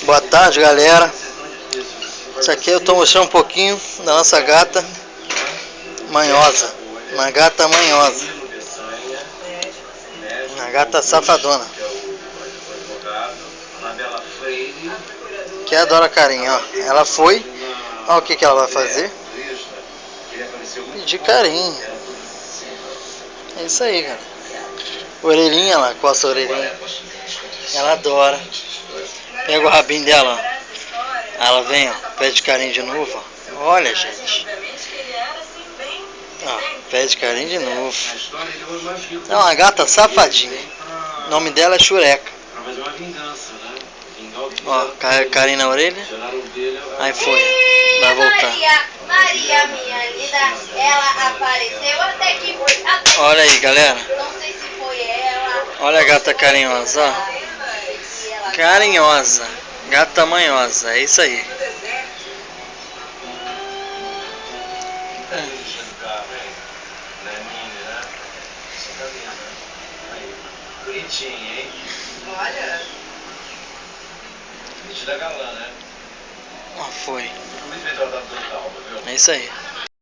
Boa tarde, galera. Isso aqui eu tô mostrando um pouquinho da nossa gata manhosa. Uma gata manhosa. Uma gata safadona. Que adora carinho, ó. Ela foi. Olha o que ela vai fazer. Pedir carinho. É isso aí, cara. Orelhinha lá, coça a orelhinha. Ela adora. Pega o rabinho dela, ó. Ela vem, ó, pede carinho de novo, ó. Olha, gente. Ó, pede carinho de novo. É uma gata safadinha. O nome dela é Xureca. Ó, carinho na orelha. Aí foi. Vai voltar. Maria, minha linda, ela apareceu até que foi. Olha aí, galera. Não sei se foi ela. Olha a gata carinhosa, ó. Carinhosa. Gata manhosa, é isso aí. Bonitinho, hein? Olha. Vestida galã, né? Ó, foi. Muito bem tratado do Talba, viu? É isso aí.